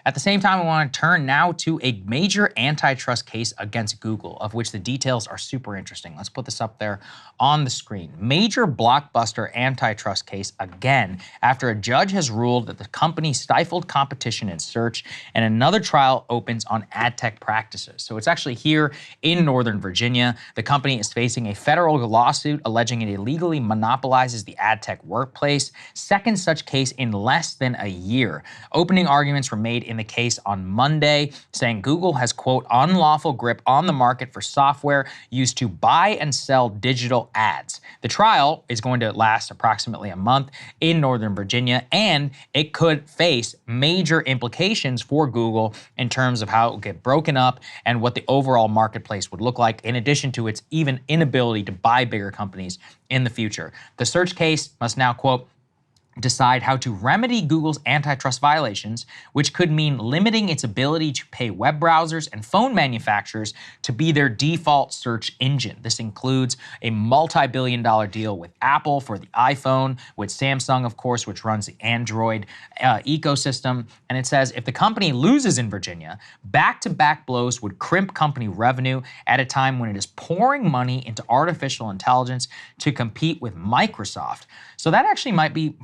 At the same time, I want to turn now to a major antitrust case against Google, of which the details are super interesting. Let's put this up there on the screen. Major blockbuster antitrust case again, after a judge has ruled that the company stifled competition in search, and another trial opens on ad tech practices. So it's actually here in Northern Virginia. The company is facing a federal lawsuit alleging it illegally monopolizes the ad tech workplace. Second such case in less than a year. Opening arguments were made in the case on Monday, saying Google has, quote, unlawful grip on the market for software used to buy and sell digital ads. The trial is going to last approximately a month in Northern Virginia, and it could face major implications for Google in terms of how it will get broken up and what the overall marketplace would look like, in addition to its even inability to buy bigger companies in the future. The search case must now, quote, decide how to remedy Google's antitrust violations, which could mean limiting its ability to pay web browsers and phone manufacturers to be their default search engine. This includes a multi-billion-dollar deal with Apple for the iPhone, with Samsung, of course, which runs the Android ecosystem. And it says if the company loses in Virginia, back-to-back blows would crimp company revenue at a time when it is pouring money into artificial intelligence to compete with Microsoft. So that actually might be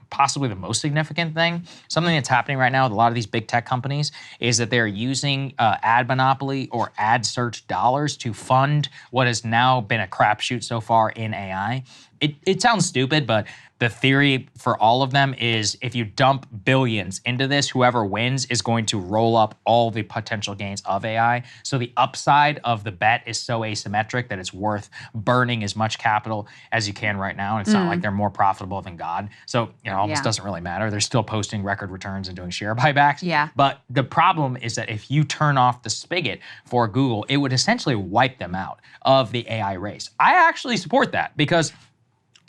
possibly the most significant thing. Something that's happening right now with a lot of these big tech companies is that they're using ad monopoly or ad search dollars to fund what has now been a crapshoot so far in AI. It sounds stupid, but the theory for all of them is if you dump billions into this, whoever wins is going to roll up all the potential gains of AI. So the upside of the bet is so asymmetric that it's worth burning as much capital as you can right now. And it's not like they're more profitable than God. So, you know, almost doesn't really matter. They're still posting record returns and doing share buybacks. Yeah. But the problem is that if you turn off the spigot for Google, it would essentially wipe them out of the AI race. I actually support that because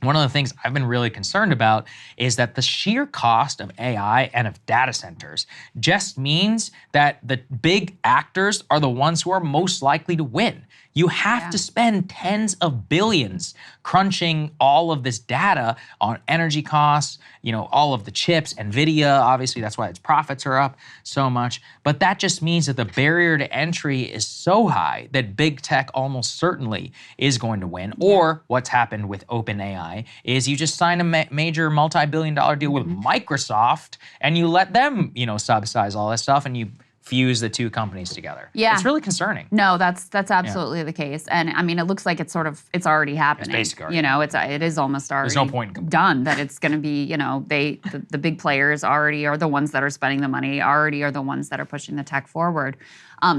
one of the things I've been really concerned about is that the sheer cost of AI and of data centers just means that the big actors are the ones who are most likely to win. You have to spend tens of billions crunching all of this data on energy costs, you know, all of the chips, NVIDIA, obviously that's why its profits are up so much. But that just means that the barrier to entry is so high that big tech almost certainly is going to win. Or what's happened with OpenAI is you just sign a major multi-billion-dollar deal with Microsoft and you let them, you know, subsidize all that stuff and you fuse the two companies together. Yeah. It's really concerning. No, that's absolutely the case. And I mean, it looks like it's already happening. It's basically already. You know, it is almost already There's no point in done, that it's going to be, you know, the big players already are the ones that are spending the money, already are the ones that are pushing the tech forward.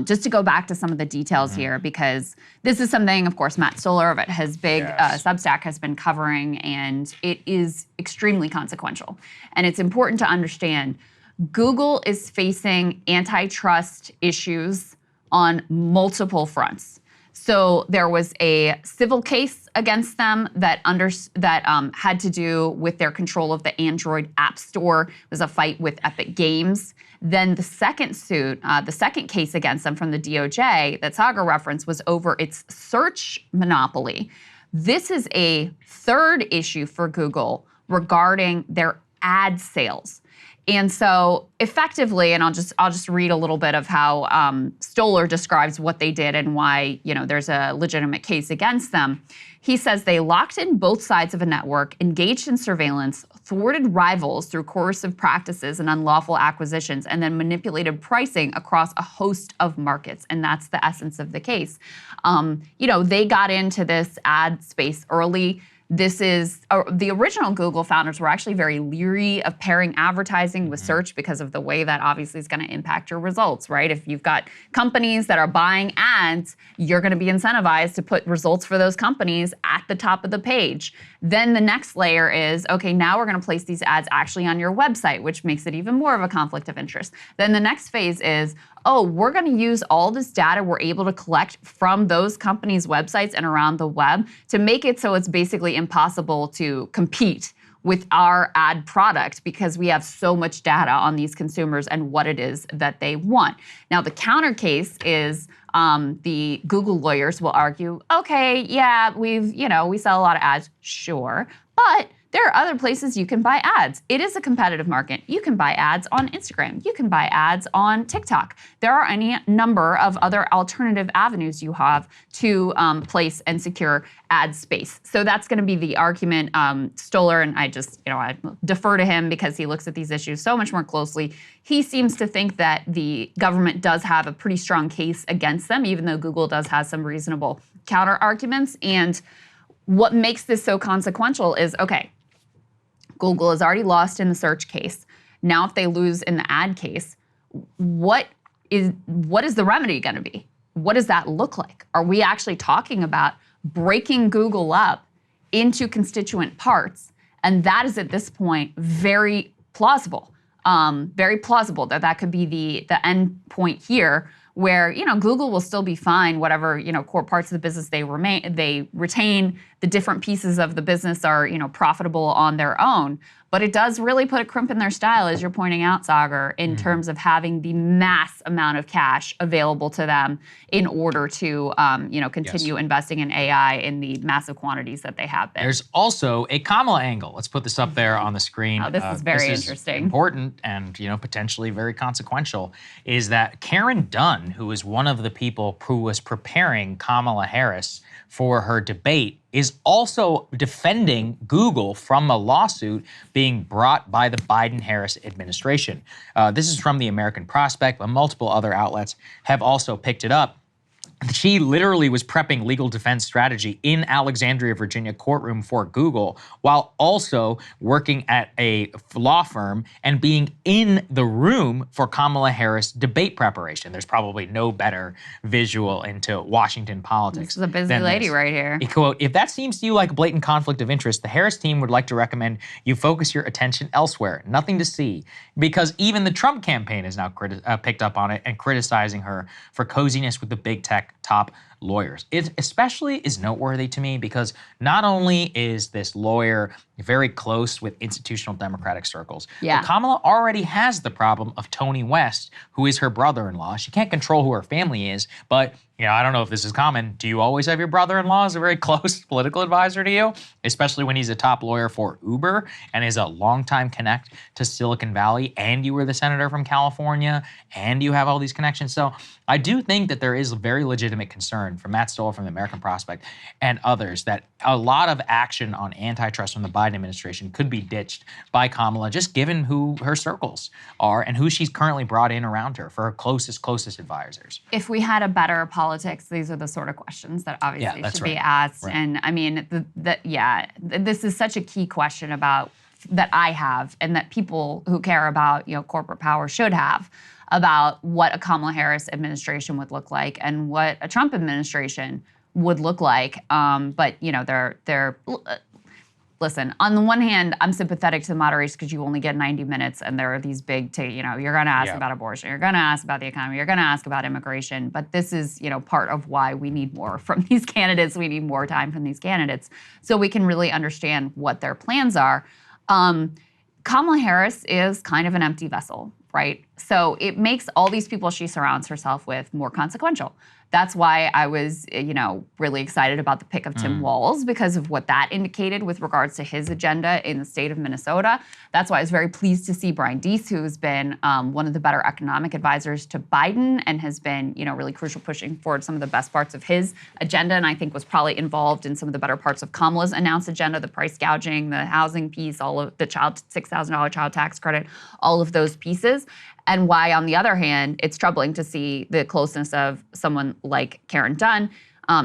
Just to go back to some of the details here, because this is something, of course, Matt Stoller of It Has Big Substack has been covering, and it is extremely consequential. And it's important to understand Google is facing antitrust issues on multiple fronts. So there was a civil case against them that had to do with their control of the Android App Store. It was a fight with Epic Games. Then the second suit, the second case against them from the DOJ that Saagar referenced was over its search monopoly. This is a third issue for Google regarding their ad sales. And so effectively, and I'll just read a little bit of how Stoller describes what they did and why, you know, there's a legitimate case against them. He says they locked in both sides of a network, engaged in surveillance, thwarted rivals through coercive practices and unlawful acquisitions, and then manipulated pricing across a host of markets. And that's the essence of the case. You know, they got into this ad space early. This is, the original Google founders were actually very leery of pairing advertising with search because of the way that obviously is going to impact your results, right? If you've got companies that are buying ads, you're going to be incentivized to put results for those companies at the top of the page. Then the next layer is, okay, now we're going to place these ads actually on your website, which makes it even more of a conflict of interest. Then the next phase is, oh, we're going to use all this data we're able to collect from those companies' websites and around the web to make it so it's basically impossible to compete with our ad product because we have so much data on these consumers and what it is that they want. Now, the counter case is the Google lawyers will argue, okay, yeah, we sell a lot of ads, sure, but There are other places you can buy ads. It is a competitive market. You can buy ads on Instagram. You can buy ads on TikTok. There are any number of other alternative avenues you have to place and secure ad space. So that's going to be the argument. Stoller, and I defer to him because he looks at these issues so much more closely. He seems to think that the government does have a pretty strong case against them, even though Google does have some reasonable counter arguments. And what makes this so consequential is, okay, Google has already lost in the search case. Now if they lose in the ad case, what is the remedy going to be? What does that look like? Are we actually talking about breaking Google up into constituent parts? And that is at this point very plausible. That that could be the end point here, where Google will still be fine, whatever core parts of the business they retain. The different pieces of the business are profitable on their own. But it does really put a crimp in their style, as you're pointing out, Saagar, in terms of having the mass amount of cash available to them in order to continue investing in AI in the massive quantities that they have been. There's also a Kamala angle. Let's put this up there on the screen. Oh, this is very interesting. Important and potentially very consequential, is that Karen Dunn, who is one of the people who was preparing Kamala Harris for her debate, is also defending Google from a lawsuit being brought by the Biden-Harris administration. This is from the American Prospect, but multiple other outlets have also picked it up. She literally was prepping legal defense strategy in Alexandria, Virginia courtroom for Google, while also working at a law firm and being in the room for Kamala Harris debate preparation. There's probably no better visual into Washington politics. This is a busy lady right here. Quote, "If that seems to you like a blatant conflict of interest, the Harris team would like to recommend you focus your attention elsewhere. Nothing to see." Because even the Trump campaign has now picked up on it and criticizing her for coziness with the big tech top lawyers. It especially is noteworthy to me because not only is this lawyer very close with institutional Democratic circles, but Kamala already has the problem of Tony West, who is her brother-in-law. She can't control who her family is, but I don't know if this is common. Do you always have your brother-in-law as a very close political advisor to you? Especially when he's a top lawyer for Uber and is a longtime connect to Silicon Valley, and you were the senator from California, and you have all these connections. So I do think that there is a very legitimate concern from Matt Stoll from the American Prospect and others that a lot of action on antitrust from the Biden administration could be ditched by Kamala, just given who her circles are and who she's currently brought in around her for her closest advisors. If we had a better politics, these are the sort of questions that obviously should be asked. Right. And I mean, this is such a key question that I have, and that people who care about corporate power should have, about what a Kamala Harris administration would look like and what a Trump administration would look like. But they're listen, on the one hand, I'm sympathetic to the moderators because you only get 90 minutes and there are these big, you're going to ask about abortion, you're going to ask about the economy, you're going to ask about immigration. But this is, part of why we need more from these candidates. We need more time from these candidates so we can really understand what their plans are. Kamala Harris is kind of an empty vessel, right? So it makes all these people she surrounds herself with more consequential. That's why I was, really excited about the pick of Tim Walz, because of what that indicated with regards to his agenda in the state of Minnesota. That's why I was very pleased to see Brian Deese, who's been one of the better economic advisors to Biden and has been, really crucial pushing forward some of the best parts of his agenda, and I think was probably involved in some of the better parts of Kamala's announced agenda, the price gouging, the housing piece, all of the $6,000 child tax credit, all of those pieces. And why, on the other hand, it's troubling to see the closeness of someone like Karen Dunn,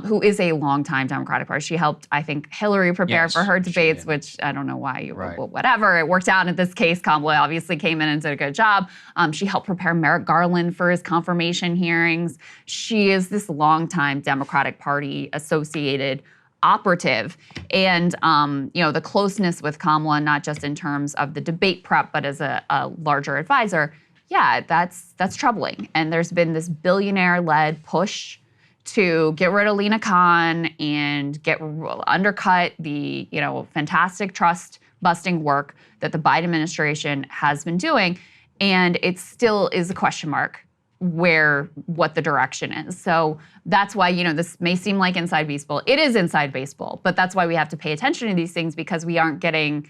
who is a longtime Democratic Party. She helped, I think, Hillary prepare for her debates, which I don't know why whatever. It worked out in this case. Kamala obviously came in and did a good job. She helped prepare Merrick Garland for his confirmation hearings. She is this longtime Democratic Party associated operative. And, the closeness with Kamala, not just in terms of the debate prep, but as a larger advisor, that's troubling. And there's been this billionaire-led push to get rid of Lena Khan and undercut the fantastic trust-busting work that the Biden administration has been doing. And it still is a question mark what the direction is. So that's why, this may seem like inside baseball. It is inside baseball, but that's why we have to pay attention to these things, because we aren't getting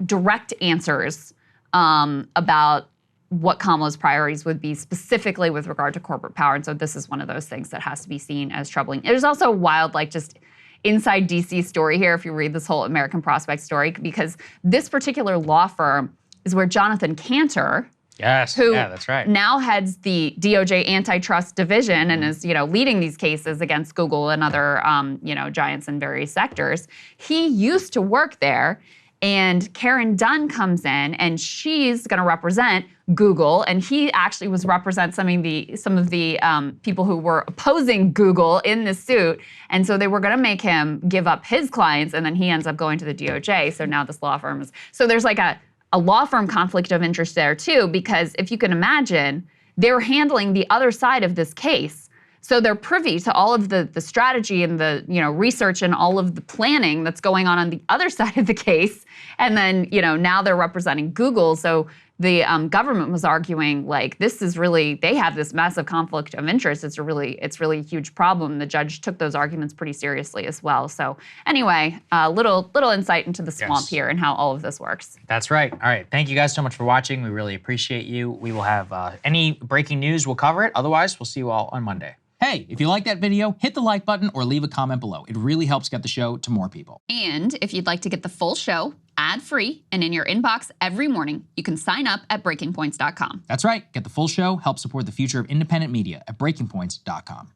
direct answers about what Kamala's priorities would be specifically with regard to corporate power. And so this is one of those things that has to be seen as troubling. There's also a wild, just inside DC story here, if you read this whole American Prospect story, because this particular law firm is where Jonathan Cantor, who that's right, now heads the DOJ antitrust division and is, leading these cases against Google and other, giants in various sectors. He used to work there, and Karen Dunn comes in, and she's going to represent Google, and he actually was represent some of the people who were opposing Google in this suit, and so they were going to make him give up his clients, and then he ends up going to the DOJ. So now this law firm is there's a law firm conflict of interest there too, because if you can imagine, they're handling the other side of this case. So they're privy to all of the strategy and the research and all of the planning that's going on the other side of the case. And then now they're representing Google. So the government was arguing this is really, they have this massive conflict of interest. It's really a huge problem. The judge took those arguments pretty seriously as well. So anyway, a little insight into the swamp here and how all of this works. That's right. All right. Thank you guys so much for watching. We really appreciate you. We will have any breaking news, we'll cover it. Otherwise, we'll see you all on Monday. Hey, if you like that video, hit the like button or leave a comment below. It really helps get the show to more people. And if you'd like to get the full show ad-free and in your inbox every morning, you can sign up at breakingpoints.com. That's right. Get the full show, help support the future of independent media at breakingpoints.com.